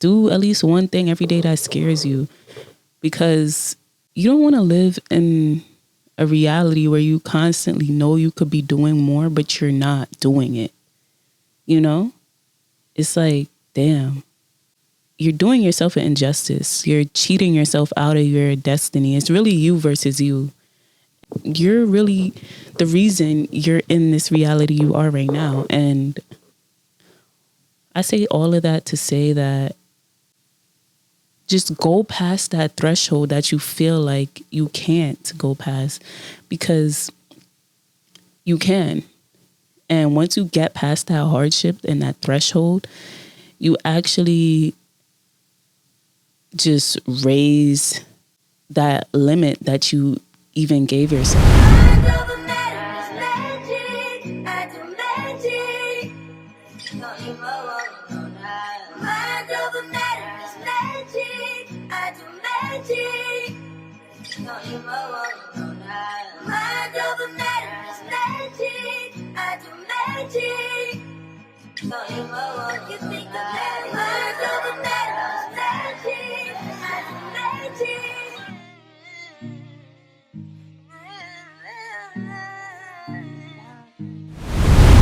do at least one thing every day that scares you, because you don't want to live in a reality where you constantly know you could be doing more, but you're not doing it. You know, it's like, damn, you're doing yourself an injustice. You're cheating yourself out of your destiny. It's really you versus you. You're really the reason you're in this reality you are right now. And I say all of that to say that just go past that threshold that you feel like you can't go past, because you can. And once you get past that hardship and that threshold, you actually just raise that limit that you even gave yourself.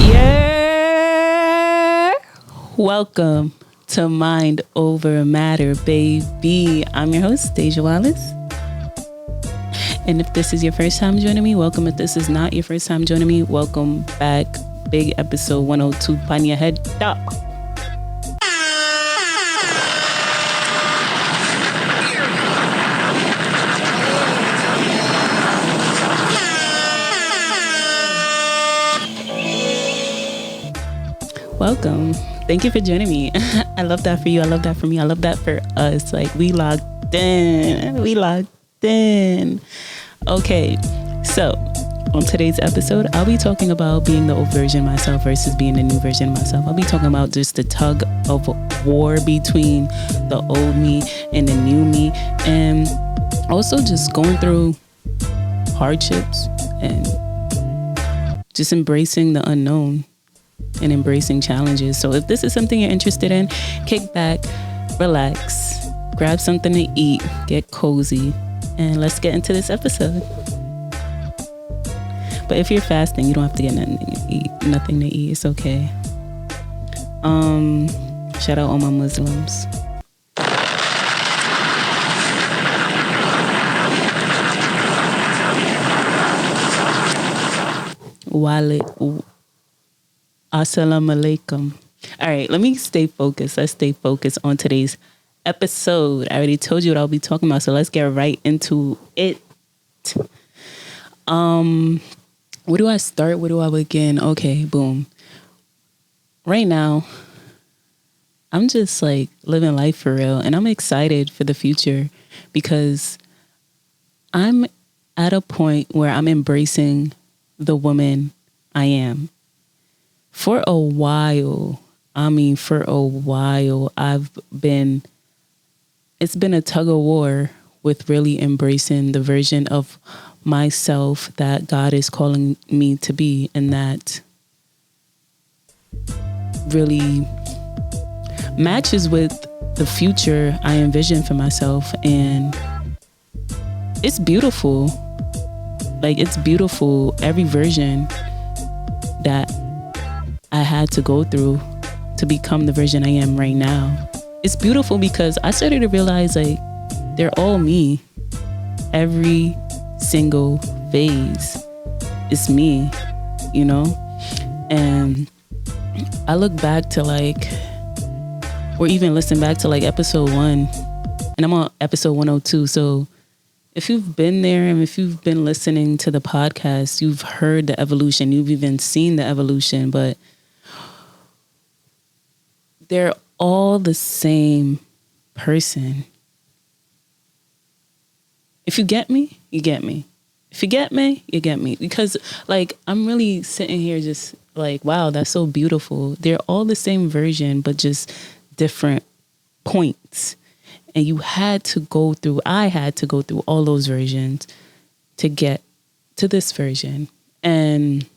Yeah. Welcome to Mind Over Matter, baby. I'm your host, DEJA Wallace. And if this is your first time joining me, welcome. If this is not your first time joining me, welcome back. Big episode 102, pan your head up. Welcome. Thank you for joining me. I love that for you. I love that for me. I love that for us. Like, we locked in. We locked in. Okay, so on today's episode, I'll be talking about being the old version of myself versus being the new version of myself. I'll be talking about just the tug of war between the old me and the new me, and also just going through hardships and just embracing the unknown and embracing challenges. So if this is something you're interested in, kick back, relax, grab something to eat, get cozy, and let's get into this episode. But if you're fasting, you don't have to get nothing to eat. It's okay. Shout out all my Muslims. Assalamu alaikum. All right, let me stay focused. Let's stay focused on today's episode. I already told you what I'll be talking about, so let's get right into it. Where do I start? Where do I begin? Okay, boom. Right now, I'm just like living life for real, and I'm excited for the future because I'm at a point where I'm embracing the woman I am. For a while, it's been a tug of war with really embracing the version of myself that God is calling me to be, and that really matches with the future I envision for myself. And it's beautiful. Like, it's beautiful. Every version that I had to go through to become the version I am right now. It's beautiful because I started to realize, like, they're all me. Every single phase is me, you know? And I look back to or even listen back to episode 1, and I'm on episode 102. So if you've been there and if you've been listening to the podcast, you've heard the evolution, you've even seen the evolution, but they're all the same person. If you get me, you get me. If you get me, you get me. Because I'm really sitting here just wow, that's so beautiful. They're all the same version, but just different points. And I had to go through all those versions to get to this version. And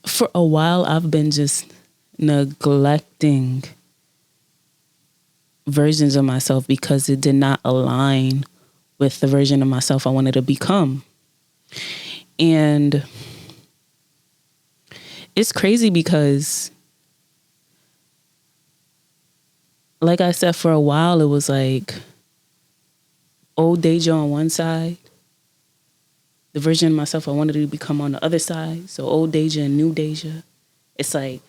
for a while, I've been just neglecting versions of myself because it did not align with the version of myself I wanted to become. And it's crazy because, like I said, for a while, it was like old DEJA on one side, the version of myself I wanted to become on the other side. So old DEJA and new DEJA. It's like,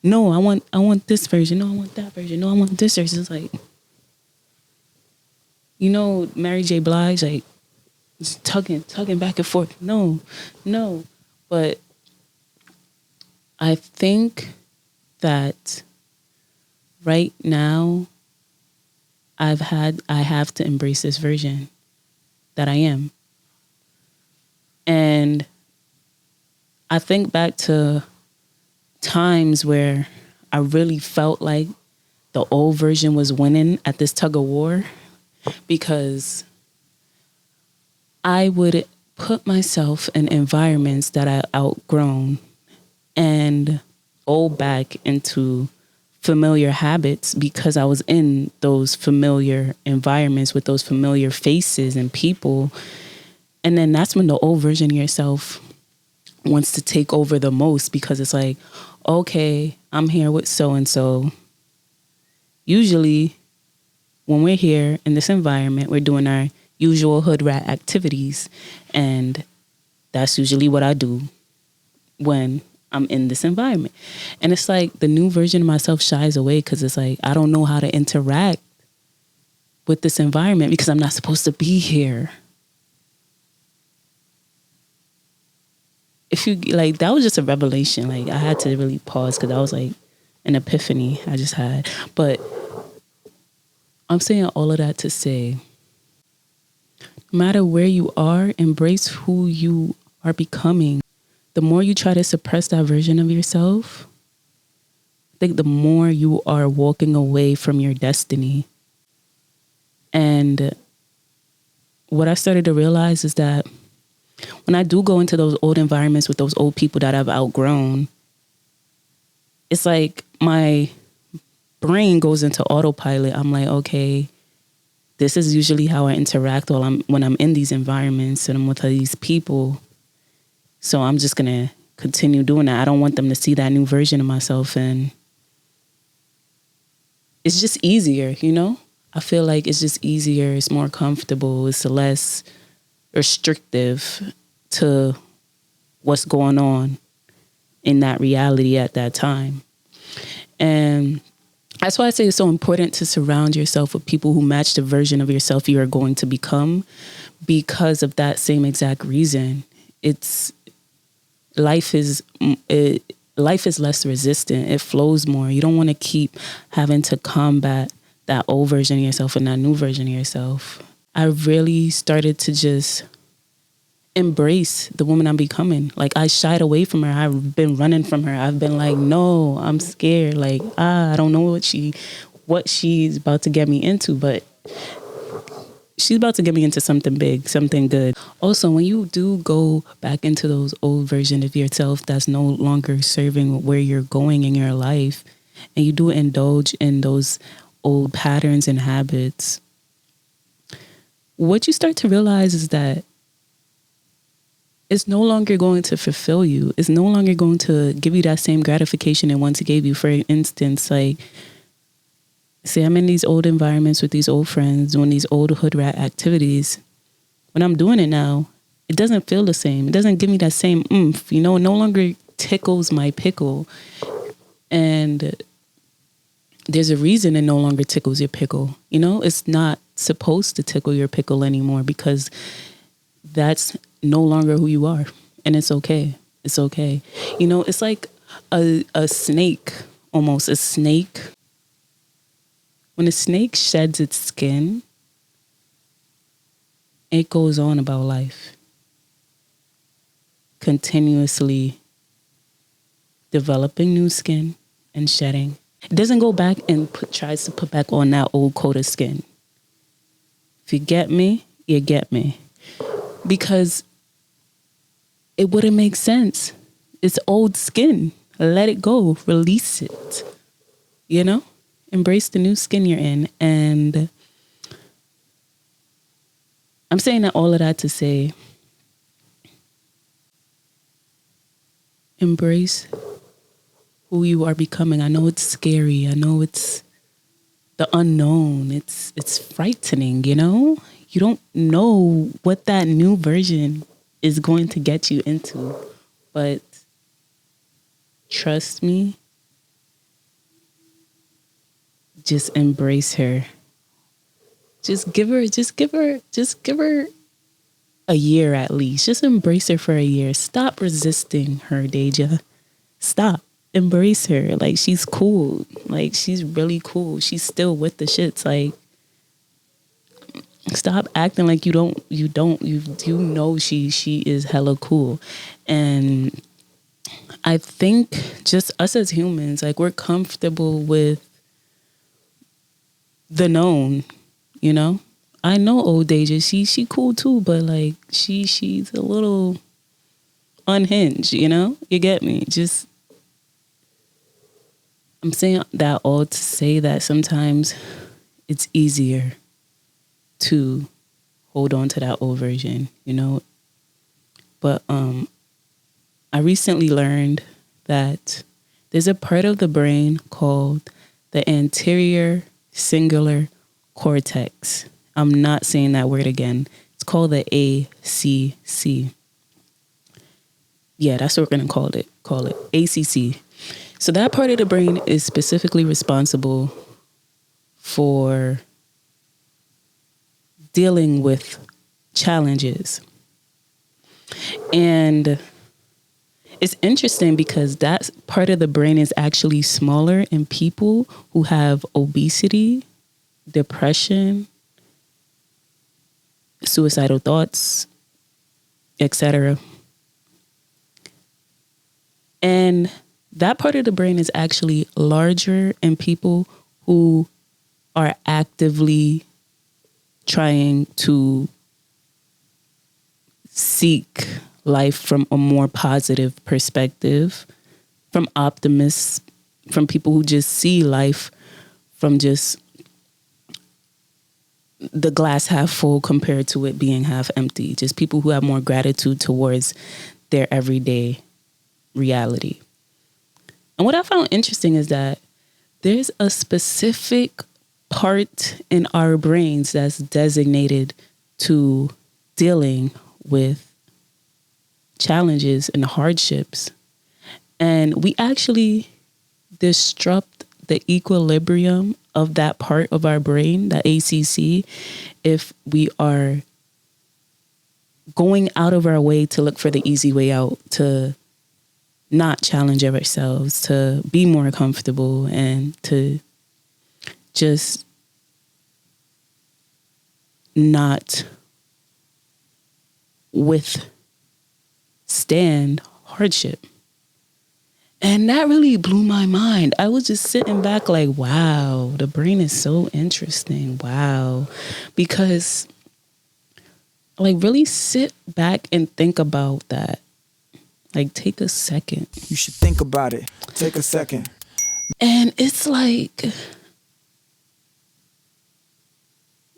no, I want this version. No, I want that version. No, I want this version. It's like, Mary J. Blige, like, just tugging back and forth. No. But I think that right now I have to embrace this version that I am. And I think back to times where I really felt like the old version was winning at this tug-of-war, because I would put myself in environments that I outgrown and go back into familiar habits because I was in those familiar environments with those familiar faces and people. And then that's when the old version of yourself wants to take over the most, because it's like, okay, I'm here with so-and-so. Usually when we're here in this environment, we're doing our usual hood rat activities. And that's usually what I do when I'm in this environment. And it's like the new version of myself shies away because it's like, I don't know how to interact with this environment because I'm not supposed to be here. If you like, that was just a revelation. Like, I had to really pause because that was like an epiphany I just had. But I'm saying all of that to say, no matter where you are, embrace who you are becoming. The more you try to suppress that version of yourself, I think the more you are walking away from your destiny. And what I started to realize is that when I do go into those old environments with those old people that I've outgrown, it's like my brain goes into autopilot. I'm like, okay, this is usually how I interact when I'm in these environments and I'm with these people. So I'm just going to continue doing that. I don't want them to see that new version of myself. And it's just easier, I feel like it's just easier. It's more comfortable. It's less restrictive to what's going on in that reality at that time. And that's why I say it's so important to surround yourself with people who match the version of yourself you are going to become, because of that same exact reason. Life is less resistant. It flows more. You don't want to keep having to combat that old version of yourself and that new version of yourself. I really started to just embrace the woman I'm becoming. Like, I shied away from her. I've been running from her. I've been like, no, I'm scared. Like, I don't know what she's about to get me into, but she's about to get me into something big, something good. Also, when you do go back into those old versions of yourself that's no longer serving where you're going in your life, and you do indulge in those old patterns and habits, what you start to realize is that it's no longer going to fulfill you. It's no longer going to give you that same gratification it once gave you. For instance, like, say I'm in these old environments with these old friends, doing these old hood rat activities. When I'm doing it now, it doesn't feel the same. It doesn't give me that same oomph, it no longer tickles my pickle. And there's a reason it no longer tickles your pickle. It's not supposed to tickle your pickle anymore, because that's no longer who you are. And it's okay. It's okay. It's like a snake, almost a snake. When a snake sheds its skin, it goes on about life, continuously developing new skin and shedding. It doesn't go back and tries to put back on that old coat of skin. If you get me, you get me. Because it wouldn't make sense. It's old skin. Let it go. Release it. It Embrace the new skin you're in. And I'm saying that all of that to say, embrace who you are becoming. I know it's scary. I know it's the unknown. It's frightening, you know? You don't know what that new version is going to get you into. But trust me, just embrace her. Just give her a year at least. Just embrace her for a year. Stop resisting her, DEJA. Stop. Embrace her. Like, she's cool. Like, she's really cool. She's still with the shits. Like, stop acting like you know she is hella cool. And I think just us as humans, like, we're comfortable with the known, you know? I know old DEJA, she cool too, but like she's a little unhinged, you know? You get me? Just, I'm saying that all to say that sometimes it's easier to hold on to that old version, you know? But I recently learned that there's a part of the brain called the anterior cingulate cortex. I'm not saying that word again. It's called the ACC. Yeah, that's what we're going to call it ACC. So that part of the brain is specifically responsible for dealing with challenges. And it's interesting because that part of the brain is actually smaller in people who have obesity, depression, suicidal thoughts, etc. And that part of the brain is actually larger in people who are actively trying to seek life from a more positive perspective, from optimists, from people who just see life from just the glass half full compared to it being half empty. Just people who have more gratitude towards their everyday reality. And what I found interesting is that there's a specific part in our brains that's designated to dealing with challenges and hardships. And we actually disrupt the equilibrium of that part of our brain, the ACC, if we are going out of our way to look for the easy way out, to not challenge ourselves, to be more comfortable, and to just not withstand hardship. And that really blew my mind. I was just sitting back like, wow, the brain is so interesting. Wow. Because, like, really sit back and think about that. Like, take a second. You should think about it. Take a second. And it's like,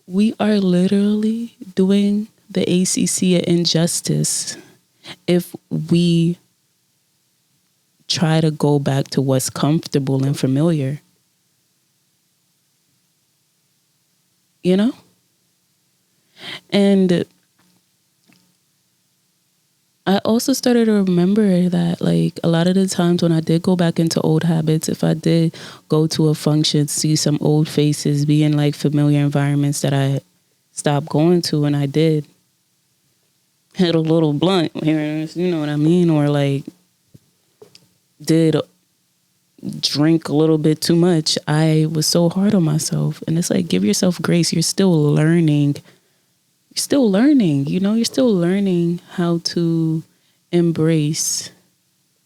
we are literally doing the ACC an injustice if we try to go back to what's comfortable and familiar. You know? And I also started to remember that, like, a lot of the times when I did go back into old habits, if I did go to a function, see some old faces, be in like familiar environments that I stopped going to, and I did hit a little blunt here, you know what I mean? Or like did drink a little bit too much, I was so hard on myself. And it's like, give yourself grace. You're still learning. You're still learning, you know, you're still learning how to embrace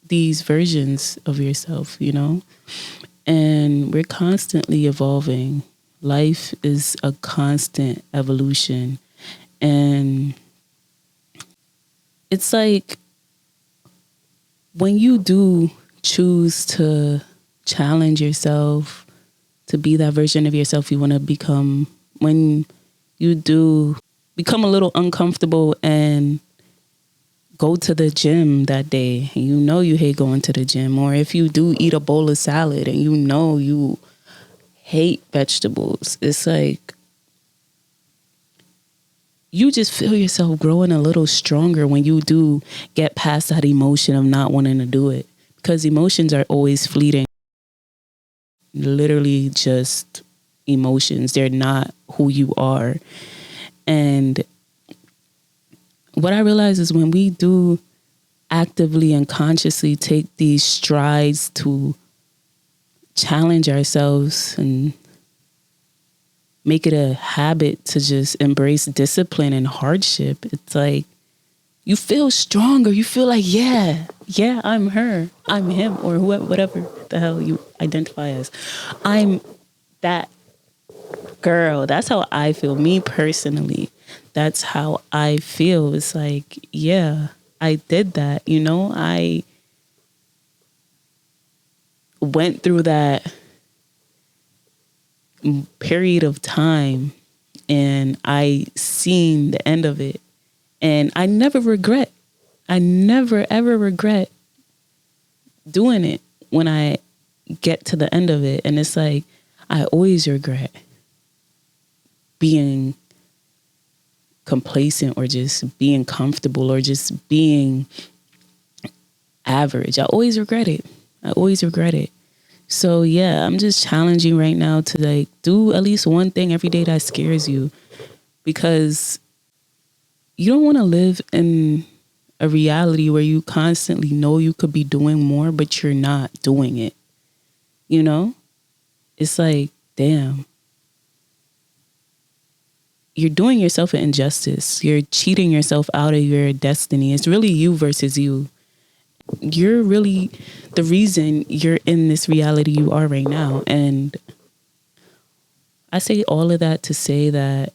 these versions of yourself, you know, and we're constantly evolving. Life is a constant evolution. And it's like, when you do choose to challenge yourself, to be that version of yourself you want to become. When you do become a little uncomfortable and go to the gym that day, and you know you hate going to the gym, or if you do eat a bowl of salad and you know you hate vegetables, it's like you just feel yourself growing a little stronger when you do get past that emotion of not wanting to do it, because emotions are always fleeting. Literally just emotions. They're not who you are. And what I realize is when we do actively and consciously take these strides to challenge ourselves and make it a habit to just embrace discipline and hardship, it's like you feel stronger. You feel like, yeah, I'm her, I'm him, or whoever, whatever the hell you identify as. I'm that girl. That's how I feel. Me personally, that's how I feel. It's like, yeah, I did that. You know, I went through that period of time and I seen the end of it. And I never regret. I never, ever regret doing it when I get to the end of it. And it's like, I always regret being complacent or just being comfortable or just being average. I always regret it. I always regret it. So yeah, I'm just challenging right now to like do at least one thing every day that scares you, because you don't want to live in a reality where you constantly know you could be doing more, but you're not doing it. You know, it's like, damn, you're doing yourself an injustice. You're cheating yourself out of your destiny. It's really you versus you. You're really the reason you're in this reality you are right now. And I say all of that to say that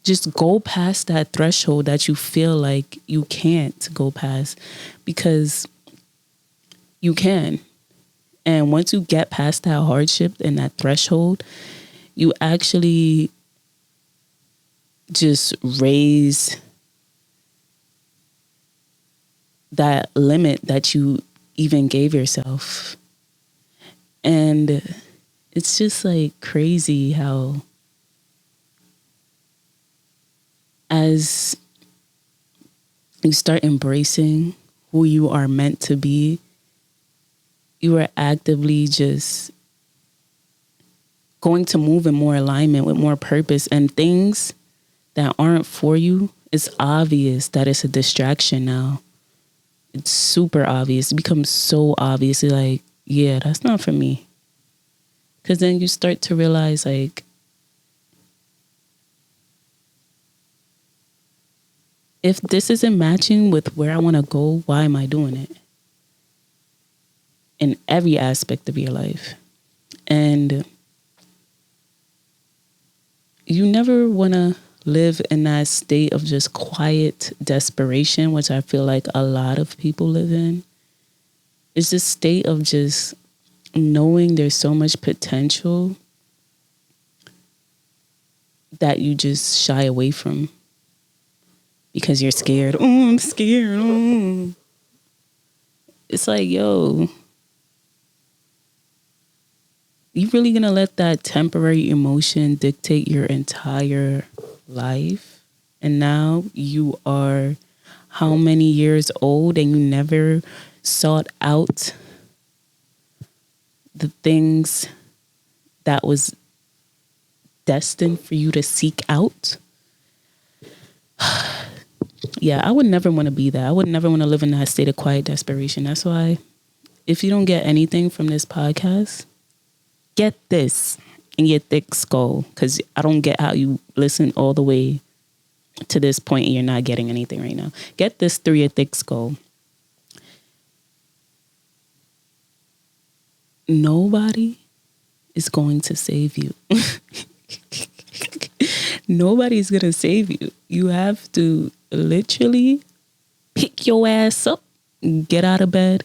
just go past that threshold that you feel like you can't go past, because you can. And once you get past that hardship and that threshold, you actually just raise that limit that you even gave yourself. And it's just like crazy how as you start embracing who you are meant to be, you are actively just going to move in more alignment with more purpose, and things that aren't for you, it's obvious that it's a distraction now. It's super obvious. It becomes so obvious. It's like, yeah, that's not for me. Because then you start to realize, like, if this isn't matching with where I want to go, why am I doing it? In every aspect of your life. And you never want to live in that state of just quiet desperation, which I feel like a lot of people live in. It's this state of just knowing there's so much potential that you just shy away from because you're scared. Oh, I'm scared. Oh. It's like, yo, you really gonna let that temporary emotion dictate your entire life? And now you are how many years old and you never sought out the things that was destined for you to seek out? Yeah, I would never want to be that. I would never want to live in that state of quiet desperation. That's why if you don't get anything from this podcast, get this in your thick skull, because I don't get how you listen all the way to this point and you're not getting anything right now. Get this through your thick skull. Nobody is going to save you. Nobody's going to save you. You have to literally pick your ass up, get out of bed,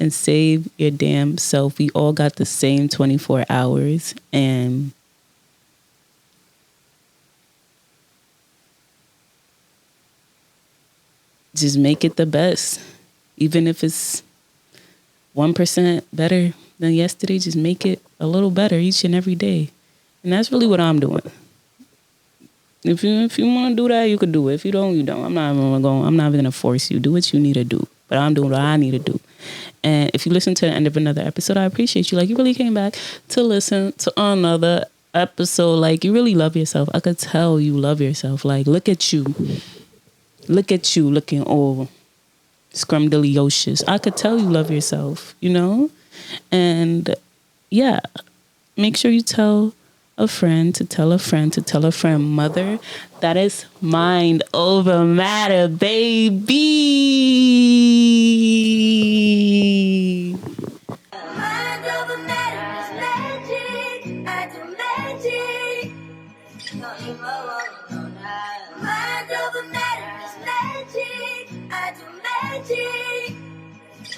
and save your damn self. We all got the same 24 hours, and just make it the best. Even if it's 1% better than yesterday, just make it a little better each and every day. And that's really what I'm doing. If you want to do that, you could do it. If you don't, you don't. I'm not gonna force you. Do what you need to do. But I'm doing what I need to do. And if you listen to the end of another episode, I appreciate you. Like, you really came back to listen to another episode. Like, you really love yourself. I could tell you love yourself. Like, look at you. Look at you looking all scrumdiddlyocious. I could tell you love yourself, you know? And yeah, make sure you tell a friend to tell a friend to tell a friend. Mother, that is mind over matter, baby. Mind over matter is magic. I do magic. Don't you mind over matter is magic. I do magic.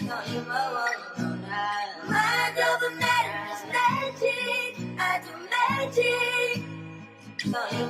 Don't you mind over matter is magic. I do magic. Don't you